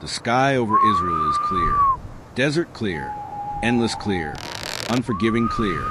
The sky over Israel is clear. Desert clear. Endless clear. Unforgiving clear.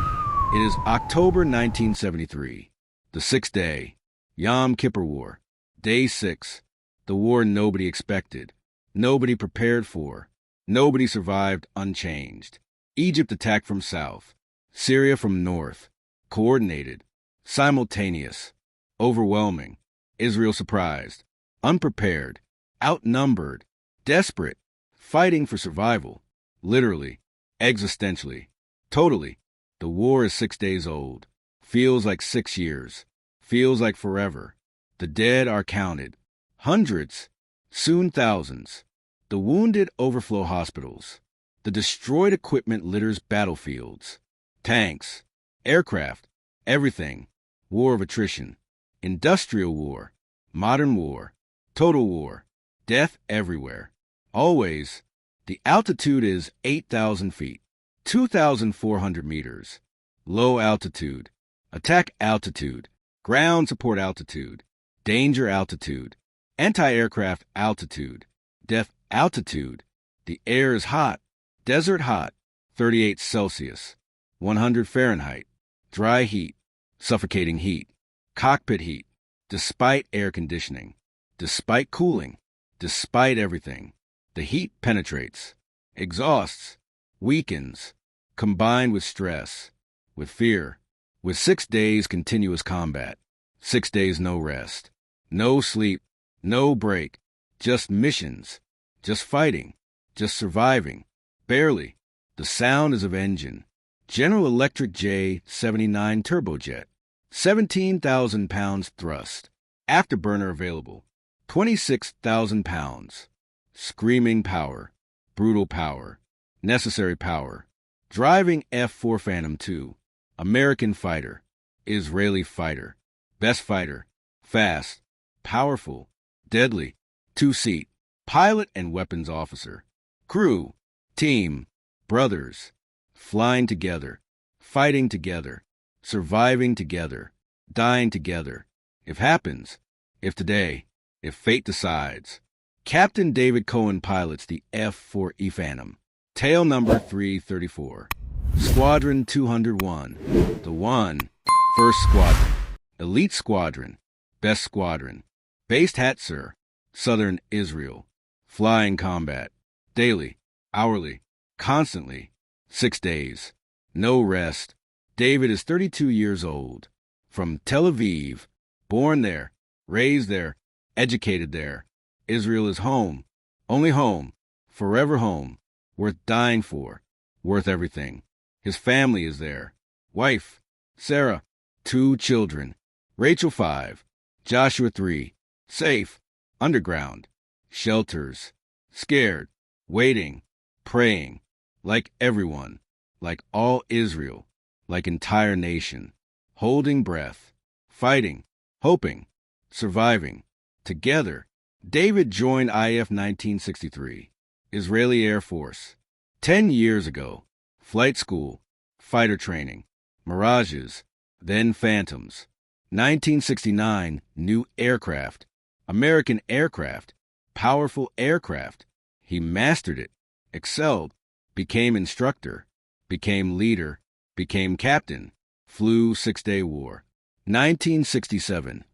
It is October 1973. The sixth day. Yom Kippur War. Day 6. The war nobody expected. Nobody prepared for. Nobody survived unchanged. Egypt attacked from south. Syria from north. Coordinated. Simultaneous. Overwhelming. Israel surprised. Unprepared. Outnumbered. Desperate. Fighting for survival. Literally. Existentially. Totally. The war is 6 days old. Feels like 6 years. Feels like forever. The dead are counted. Hundreds. Soon thousands. The wounded overflow hospitals. The destroyed equipment litters battlefields. Tanks. Aircraft. Everything. War of attrition. Industrial war. Modern war. Total war. Death everywhere. Always. The altitude is 8,000 feet. 2,400 meters. Low altitude. Attack altitude. Ground support altitude. Danger altitude. Anti-aircraft altitude. Death altitude. The air is hot. Desert hot. 38 Celsius. 100 Fahrenheit. Dry heat. Suffocating heat. Cockpit heat. Despite air conditioning. Despite cooling. Despite everything. The heat penetrates. Exhausts. Weakens. Combined with stress. With fear. With 6 days continuous combat. 6 days no rest. No sleep. No break. Just missions. Just fighting. Just surviving. Barely. The sound is of engine. General Electric J79 turbojet. 17,000 pounds thrust. Afterburner available. 26,000 pounds. Screaming power. Brutal power. Necessary power. Driving F-4 Phantom II. American fighter. Israeli fighter. Best fighter. Fast. Powerful. Deadly. 2-seat. Pilot and weapons officer. Crew. Team. Brothers. Flying together. Fighting together. Surviving together. Dying together. If happens. If today. If fate decides. Captain David Cohen pilots the F-4E Phantom. Tail number 334. Squadron 201. The one. First Squadron. Elite Squadron. Best Squadron. Based Hatzor. Southern Israel. Flying combat. Daily. Hourly. Constantly. 6 days. No rest. David is 32 years old. From Tel Aviv. Born there. Raised there. Educated there. Israel is home. Only home. Forever home. Worth dying for. Worth everything. His family is there. Wife. Sarah. 2 children. Rachel 5. Joshua 3. Safe. Underground. Shelters. Scared. Waiting. Praying. Like everyone. Like all Israel. Like entire nation. Holding breath. Fighting. Hoping. Surviving. Together. David joined IF 1963. Israeli Air Force. 10 years ago. Flight school. Fighter training. Mirages. Then Phantoms. 1969. New aircraft. American aircraft. Powerful aircraft. He mastered it. Excelled. Became instructor. Became leader. Became captain. Flew 6-day war. 1967.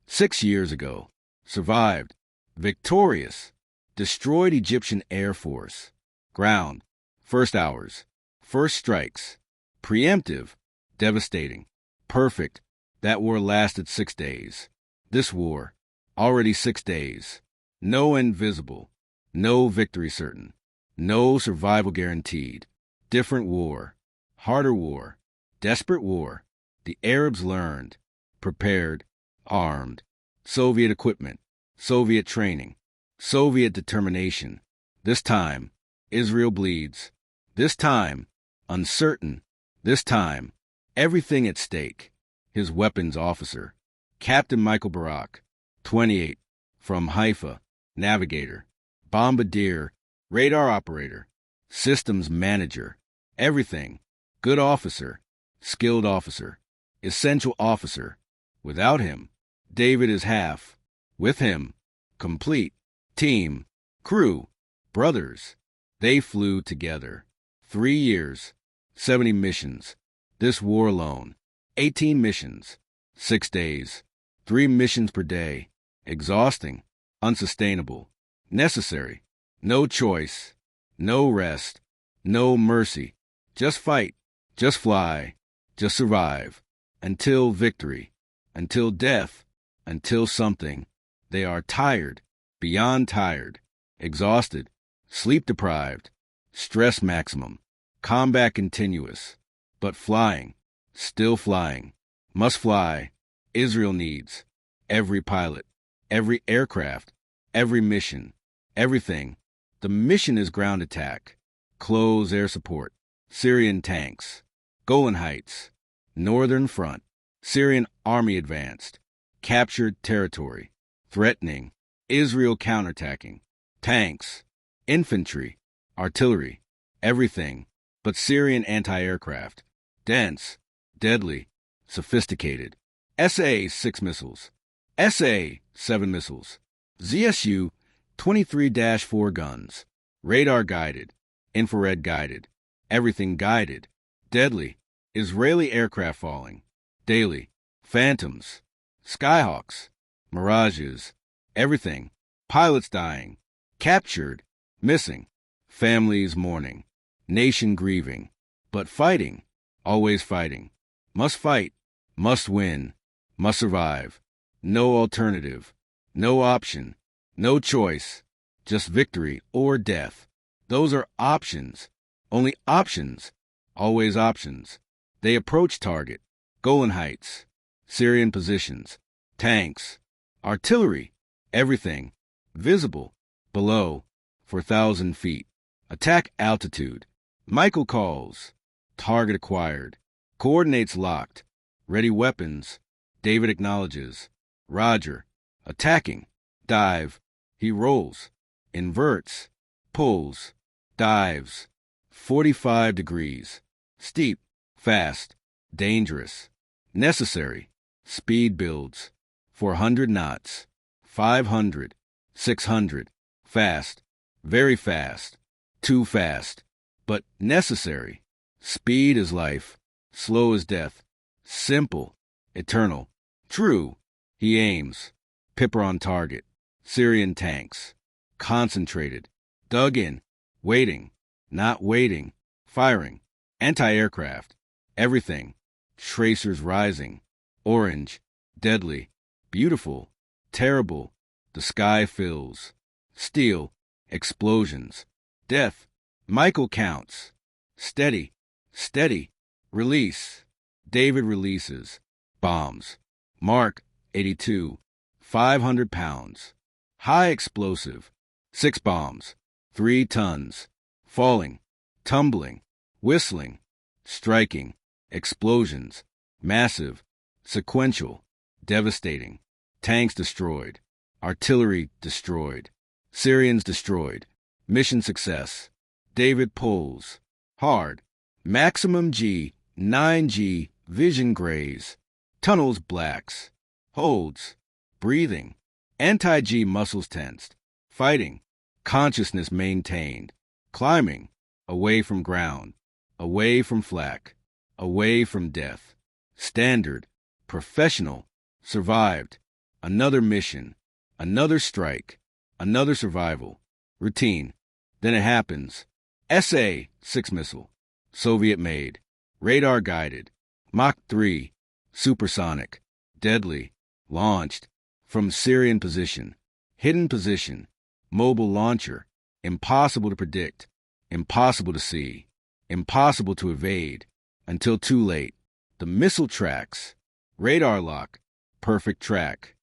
6 years ago. Survived. Victorious. Destroyed Egyptian Air Force. Ground. First hours. First strikes. Preemptive. Devastating. Perfect. That war lasted 6 days. This war. Already 6 days. No end visible. No victory certain. No survival guaranteed. Different war. Harder war. Desperate war. The Arabs learned. Prepared. Armed. Soviet equipment. Soviet training. Soviet determination. This time, Israel bleeds. This time, uncertain. This time, everything at stake. His weapons officer. Captain Michael Barak. 28. From Haifa. Navigator. Bombardier. Radar operator. Systems manager. Everything. Good officer. Skilled officer. Essential officer. Without him, David is half. With him, complete. Team. Crew. Brothers. They flew together. 3 years, 70 missions. This war alone, 18 missions, 6 days, 3 missions per day. Exhausting, unsustainable, necessary, no choice, no rest, no mercy. Just fight, just fly, just survive, until victory, until death, until something. They are tired, beyond tired, exhausted, sleep-deprived, stress maximum, combat continuous, but flying, still flying, must fly. Israel needs every pilot, every aircraft, every mission, everything. The mission is ground attack, close air support, Syrian tanks, Golan Heights, Northern Front, Syrian army advanced, captured territory, threatening, Israel counterattacking, tanks, infantry, artillery, everything, but Syrian anti-aircraft, dense, deadly, sophisticated, SA-6 missiles, SA-7 missiles, ZSU-23-4 guns, radar guided, infrared guided, everything guided, deadly, Israeli aircraft falling, daily, Phantoms, Skyhawks, Mirages, everything, pilots dying, captured, missing, families mourning, nation grieving, but fighting, always fighting, must fight, must win, must survive, no alternative, no option, no choice, just victory or death. Those are options, only options, always options. They approach target, Golan Heights, Syrian positions, tanks, artillery, everything, visible, below, 4,000 feet. Attack altitude. Michael calls. Target acquired. Coordinates locked. Ready weapons. David acknowledges. Roger. Attacking. Dive. He rolls. Inverts. Pulls. Dives. 45 degrees. Steep. Fast. Dangerous. Necessary. Speed builds. 400 knots. 500. 600. Fast. Very fast. Too fast. But necessary. Speed is life. Slow is death. Simple. Eternal. True. He aims. Pipper on target. Syrian tanks. Concentrated. Dug in. Waiting. Not waiting. Firing. Anti-aircraft. Everything. Tracers rising. Orange. Deadly. Beautiful. Terrible. The sky fills. Steel. Explosions. Death. Michael counts. Steady. Steady. Release. David releases. Bombs. Mark, 82. 500 pounds. High explosive. 6 bombs. 3 tons. Falling. Tumbling. Whistling. Striking. Explosions. Massive. Sequential. Devastating. Tanks destroyed. Artillery destroyed. Syrians destroyed. Mission success. David pulls. Hard. Maximum G. 9G. Vision grays. Tunnels blacks. Holds. Breathing. Anti-G muscles tensed. Fighting. Consciousness maintained. Climbing. Away from ground. Away from flak. Away from death. Standard. Professional. Survived. Another mission. Another strike. Another survival. Routine. Then it happens. SA-6 missile. Soviet made. Radar guided. Mach 3. Supersonic. Deadly. Launched. From Syrian position. Hidden position. Mobile launcher. Impossible to predict. Impossible to see. Impossible to evade. Until too late. The missile tracks. Radar lock. Perfect track.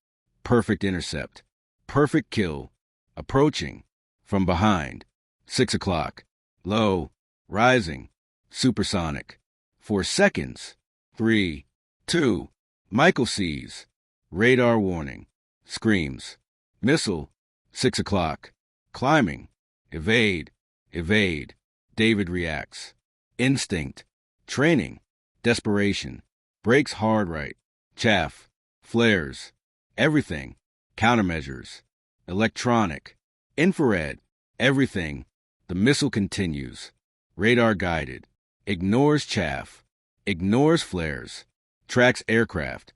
Perfect intercept. Perfect kill. Approaching. From behind. 6 o'clock. Low. Rising. Supersonic. 4 seconds. 3. 2. Michael sees. Radar warning. Screams. Missile. 6 o'clock. Climbing. Evade. Evade. David reacts. Instinct. Training. Desperation. Brakes hard right. Chaff. Flares. Everything. Countermeasures. Electronic. Infrared. Everything. The missile continues. Radar guided. Ignores chaff. Ignores flares. Tracks aircraft.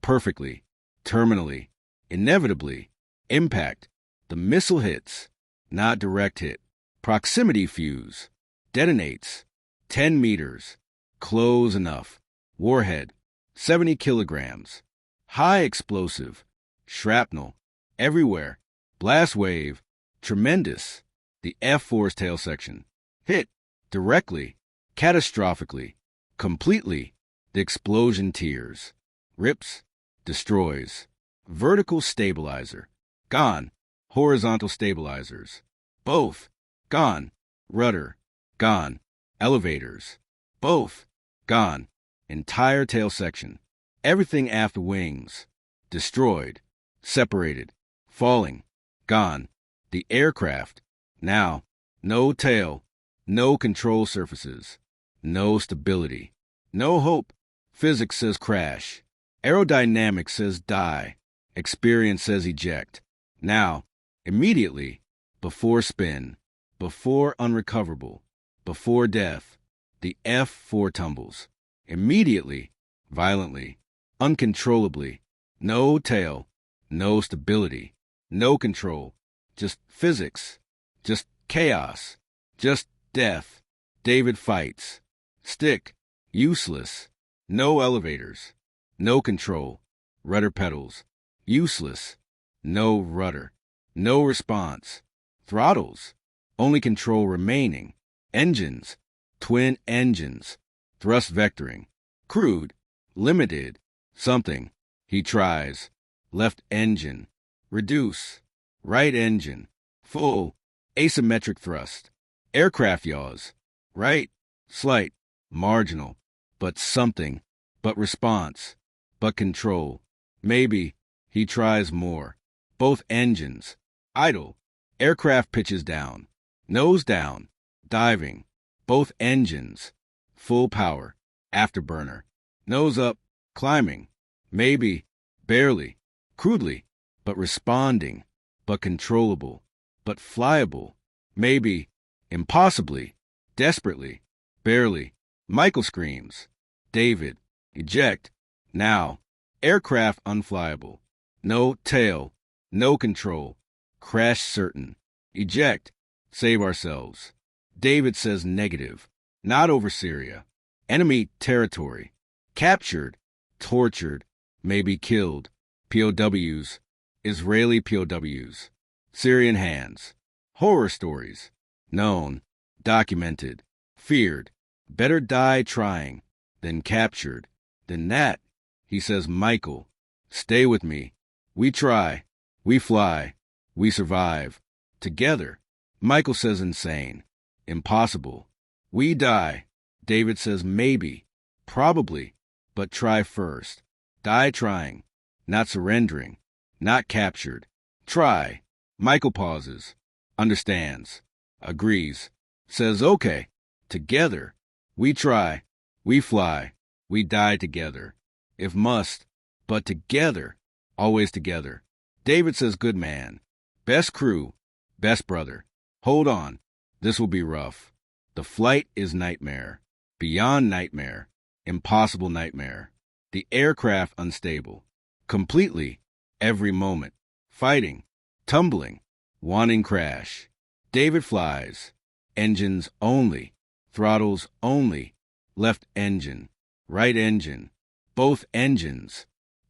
Perfectly. Terminally. Inevitably. Impact. The missile hits. Not direct hit. Proximity fuse. Detonates. 10 meters. Close enough. Warhead. 70 kilograms. High explosive. Shrapnel. Everywhere. Blast wave. Tremendous. The F-4's tail section. Hit. Directly. Catastrophically. Completely. The explosion tears. Rips. Destroys. Vertical stabilizer. Gone. Horizontal stabilizers. Both. Gone. Rudder. Gone. Elevators. Both. Gone. Entire tail section. Everything aft wings. Destroyed. Separated. Falling. Gone. The aircraft. Now. No tail. No control surfaces. No stability. No hope. Physics says crash. Aerodynamics says die. Experience says eject. Now. Immediately. Before spin. Before unrecoverable. Before death. The F-4 tumbles. Immediately. Violently. Uncontrollably. No tail. No stability. No control. Just physics. Just chaos. Just death. David fights. Stick. Useless. No elevators. No control. Rudder pedals. Useless. No rudder. No response. Throttles. Only control remaining. Engines. Twin engines. Thrust vectoring. Crude. Limited. Something. He tries. Left engine. Reduce. Right engine. Full. Asymmetric thrust. Aircraft yaws. Right. Slight. Marginal. But something. But response. But control. Maybe. He tries more. Both engines. Idle. Aircraft pitches down. Nose down. Diving. Both engines. Full power. Afterburner. Nose up. Climbing. Maybe. Barely. Crudely. But responding. But controllable. But flyable. Maybe. Impossibly. Desperately. Barely. Michael screams. David. Eject. Now. Aircraft unflyable. No tail. No control. Crash certain. Eject. Save ourselves. David says negative. Not over Syria. Enemy territory. Captured. Tortured. Maybe killed. POWs. Israeli POWs. Syrian hands. Horror stories. Known. Documented. Feared. Better die trying. Than captured. Than that. He says, Michael. Stay with me. We try. We fly. We survive. Together. Michael says insane. Impossible. We die. David says maybe. Probably. But try first. Die trying. Not surrendering. Not captured. Try. Michael pauses. Understands. Agrees. Says okay. Together. We try. We fly. We die together. If must. But together. Always together. David says good man. Best crew. Best brother. Hold on. This will be rough. The flight is nightmare. Beyond nightmare. Impossible nightmare. The aircraft unstable. Completely. Every moment. Fighting. Tumbling. Wanting crash. David flies. Engines only. Throttles only. Left engine. Right engine. Both engines.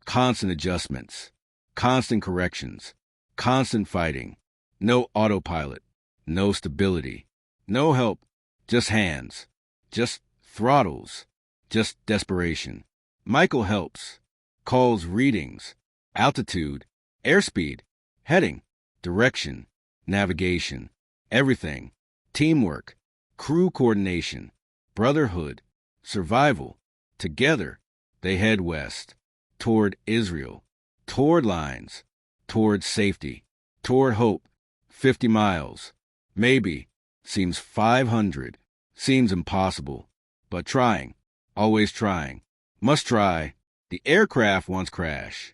Constant adjustments. Constant corrections. Constant fighting. No autopilot. No stability. No help. Just hands. Just throttles. Just desperation. Michael helps. Calls readings. Altitude. Airspeed. Heading. Direction. Navigation. Everything. Teamwork. Crew coordination. Brotherhood. Survival. Together. They head west. Toward Israel. Toward lines. Toward safety. Toward hope. 50 miles. Maybe. Seems 500. Seems impossible. But trying. Always trying. Must try. The aircraft wants crash.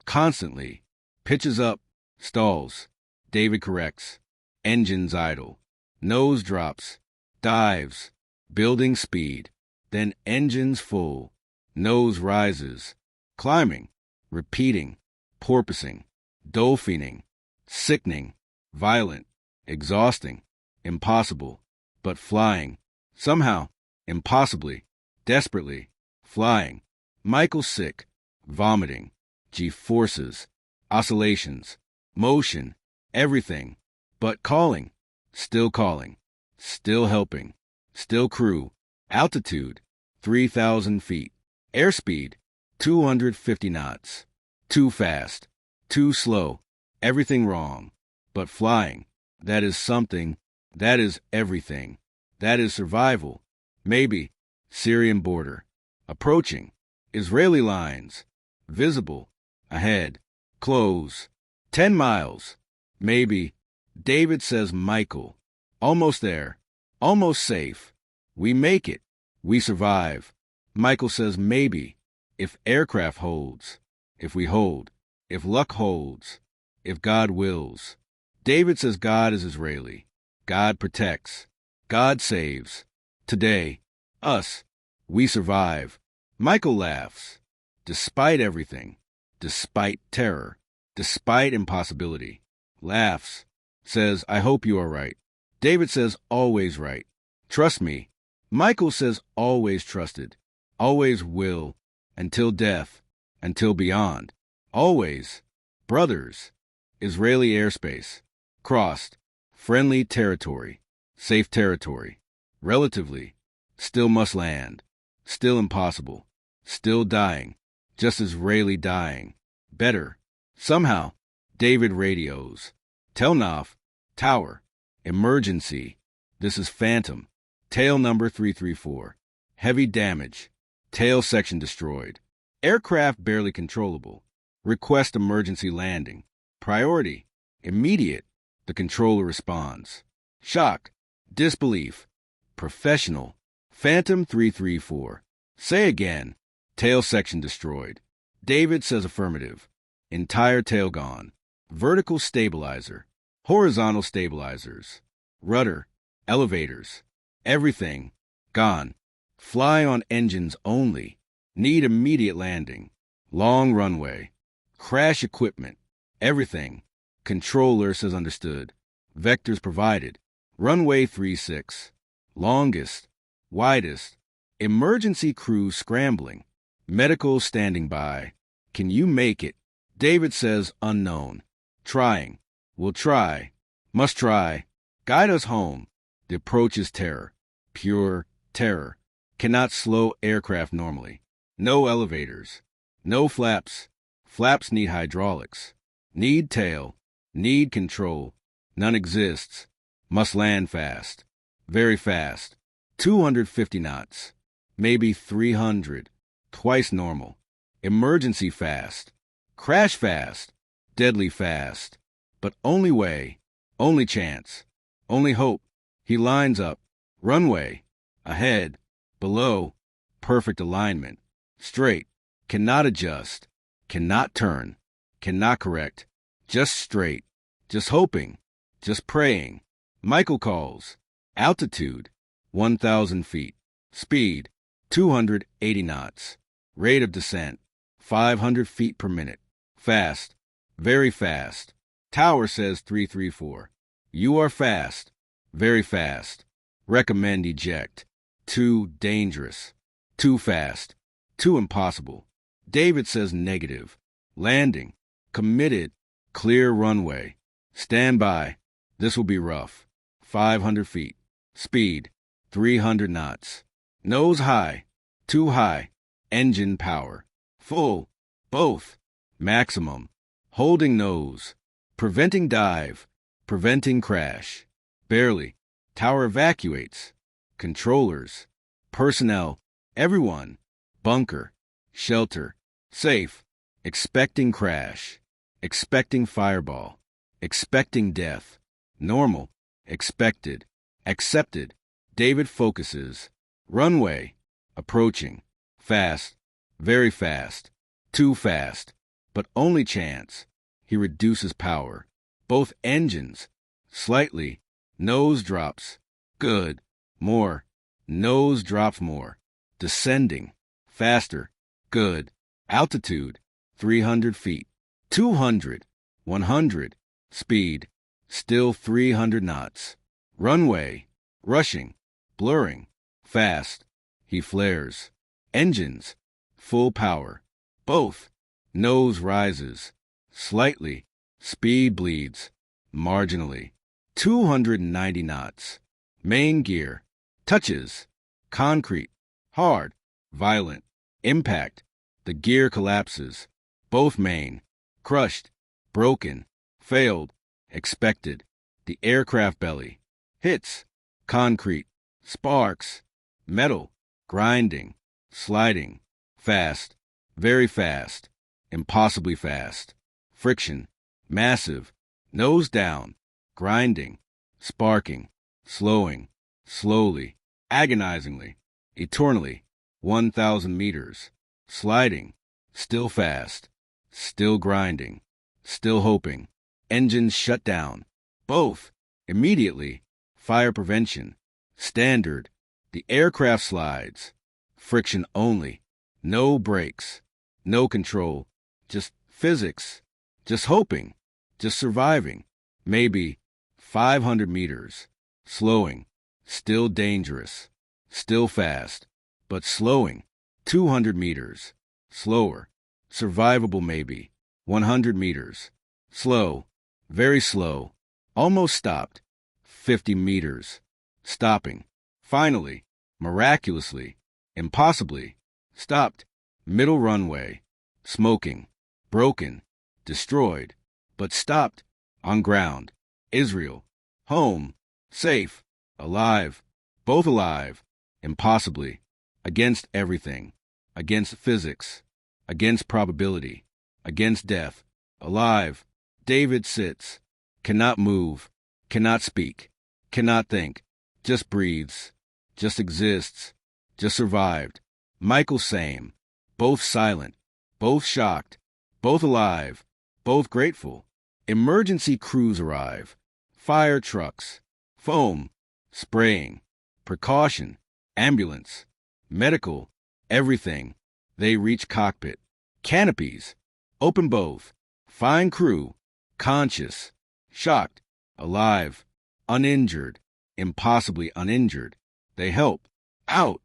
Constantly. Pitches up. Stalls. David corrects. Engines idle. Nose drops. Dives. Building speed. Then engines full. Nose rises. Climbing. Repeating. Porpoising. Dolphining. Sickening. Violent. Exhausting. Impossible. But flying. Somehow. Impossibly. Desperately. Flying. Michael sick. Vomiting. G-forces. Oscillations. Motion. Everything. But calling. Still calling. Still helping. Still crew. Altitude. 3,000 feet. Airspeed. 250 knots. Too fast. Too slow. Everything wrong. But flying. That is something. That is everything. That is survival. Maybe. Syrian border. Approaching. Israeli lines. Visible. Ahead. Close. 10 miles. Maybe. David says Michael. Almost there. Almost safe. We make it. We survive. Michael says maybe. If aircraft holds. If we hold. If luck holds. If God wills. David says God is Israeli. God protects. God saves. Today. Us. We survive. Michael laughs. Despite everything. Despite terror. Despite impossibility. Laughs. Says, I hope you are right. David says, always right. Trust me. Michael says, always trusted. Always will. Until death. Until beyond. Always. Brothers. Israeli airspace. Crossed. Friendly territory. Safe territory. Relatively. Still must land. Still impossible. Still dying. Just Israeli dying. Better. Somehow. David radios. Telnaf. Tower. Emergency. This is Phantom. Tail number 334. Heavy damage. Tail section destroyed. Aircraft barely controllable. Request emergency landing. Priority. Immediate. The controller responds. Shock. Disbelief. Professional. Phantom 334. Say again. Tail section destroyed. David says affirmative. Entire tail gone. Vertical stabilizer. Horizontal stabilizers. Rudder. Elevators. Everything. Gone. Fly on engines only. Need immediate landing. Long runway. Crash equipment. Everything. Controller says understood. Vectors provided. Runway 36. Longest. Widest. Emergency crew scrambling. Medical standing by. Can you make it? David says unknown. Trying. Will try. Must try. Guide us home. The approach is terror. Pure terror. Cannot slow aircraft normally. No elevators. No flaps. Flaps need hydraulics. Need tail. Need control. None exists. Must land fast. Very fast. 250 knots. Maybe 300. Twice normal. Emergency fast. Crash fast. Deadly fast. But only way. Only chance. Only hope. He lines up. Runway. Ahead. Below. Perfect alignment. Straight. Cannot adjust. Cannot turn. Cannot correct. Just straight. Just hoping. Just praying. Michael calls. Altitude. 1,000 feet. Speed. 280 knots. Rate of descent. 500 feet per minute. Fast. Very fast. Tower says 334. You are fast. Very fast. Recommend eject. Too dangerous. Too fast. Too impossible. David says negative. Landing. Committed. Clear runway. Stand by. This will be rough. 500 feet. Speed. 300 knots. Nose high. Too high. Engine power. Full. Both. Maximum. Holding nose. Preventing dive. Preventing crash. Barely. Tower evacuates. Controllers. Personnel. Everyone. Bunker. Shelter. Safe. Expecting crash. Expecting fireball. Expecting death. Normal. Expected. Accepted. David focuses. Runway. Approaching. Fast. Very fast. Too fast. But only chance. He reduces power. Both engines. Slightly. Nose drops. Good. More. Nose drops more. Descending. Faster. Good. Altitude. 300 feet. 200. 100. Speed. Still 300 knots. Runway. Rushing. Blurring. Fast. He flares. Engines. Full power. Both. Nose rises. Slightly. Speed bleeds. Marginally. 290 knots. Main gear. Touches. Concrete. Hard. Violent. Impact. The gear collapses. Both main. Crushed. Broken. Failed. Expected. The aircraft belly. Hits. Concrete. Sparks. Metal. Grinding. Sliding. Fast. Very fast. Impossibly fast. Friction. Massive. Nose down. Grinding. Sparking. Slowing. Slowly. Agonizingly. Eternally. 1,000 meters. Sliding. Still fast. Still grinding. Still hoping. Engines shut down. Both. Immediately. Fire prevention. Standard. The aircraft slides. Friction only. No brakes. No control. Just physics. Just hoping. Just surviving. Maybe 500 meters. Slowing. Still dangerous. Still fast. But slowing. 200 meters. Slower. Survivable maybe. 100 meters. Slow. Very slow. Almost stopped. 50 meters. Stopping. Finally. Miraculously. Impossibly. Stopped. Middle runway. Smoking. Broken. Destroyed. But stopped. On ground. Israel. Home. Safe. Alive. Both alive. Impossibly. Against everything. Against physics. Against probability. Against death. Alive. David sits. Cannot move. Cannot speak. Cannot think. Just breathes. Just exists. Just survived. Michael same. Both silent. Both shocked. Both alive. Both grateful. Emergency crews arrive. Fire trucks. Foam. Spraying. Precaution. Ambulance. Medical. Everything. They reach cockpit. Canopies. Open both. Find crew. Conscious. Shocked. Alive. Uninjured. Impossibly uninjured. They help. Out.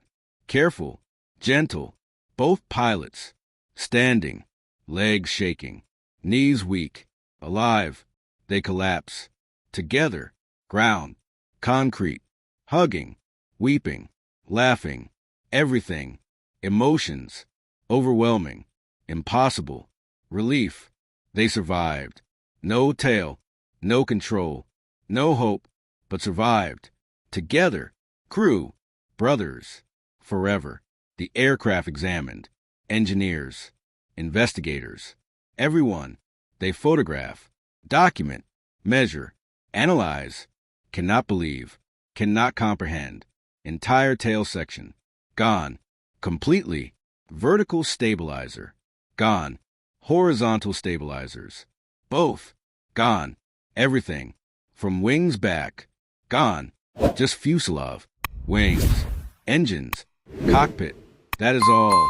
Careful. Gentle. Both pilots. Standing. Legs shaking. Knees weak. Alive. They collapse. Together. Ground. Concrete. Hugging. Weeping. Laughing. Everything. Emotions. Overwhelming. Impossible. Relief. They survived. No tail. No control. No hope. But survived. Together. Crew. Brothers. Forever. The aircraft examined. Engineers. Investigators. Everyone. They photograph. Document. Measure. Analyze. Cannot believe. Cannot comprehend. Entire tail section. Gone. Completely. Vertical stabilizer. Gone. Horizontal stabilizers. Both. Gone. Everything. From wings back. Gone. Just fuselage. Wings. Engines. Cockpit. That is all.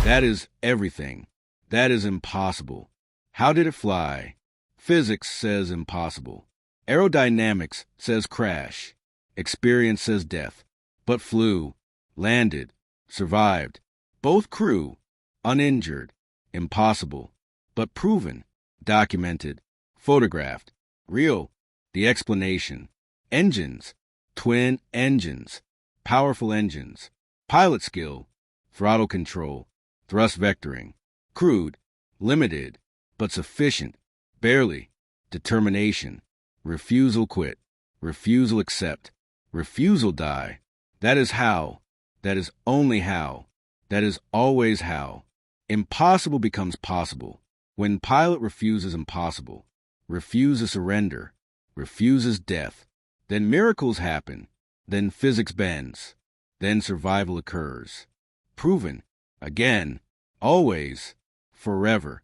That is everything. That is impossible. How did it fly? Physics says impossible. Aerodynamics says crash. Experience says death. But flew. Landed. Survived. Both crew. Uninjured. Impossible. But proven. Documented. Photographed. Real. The explanation. Engines. Twin engines. Powerful engines. Pilot skill. Throttle control. Thrust vectoring. Crude. Limited. But sufficient. Barely. Determination. Refusal quit. Refusal accept. Refusal die. That is how. That is only how. That is always how. Impossible becomes possible. When pilot refuses impossible, refuses surrender, refuses death, then miracles happen, then physics bends, then survival occurs. Proven. Again. Always. Forever.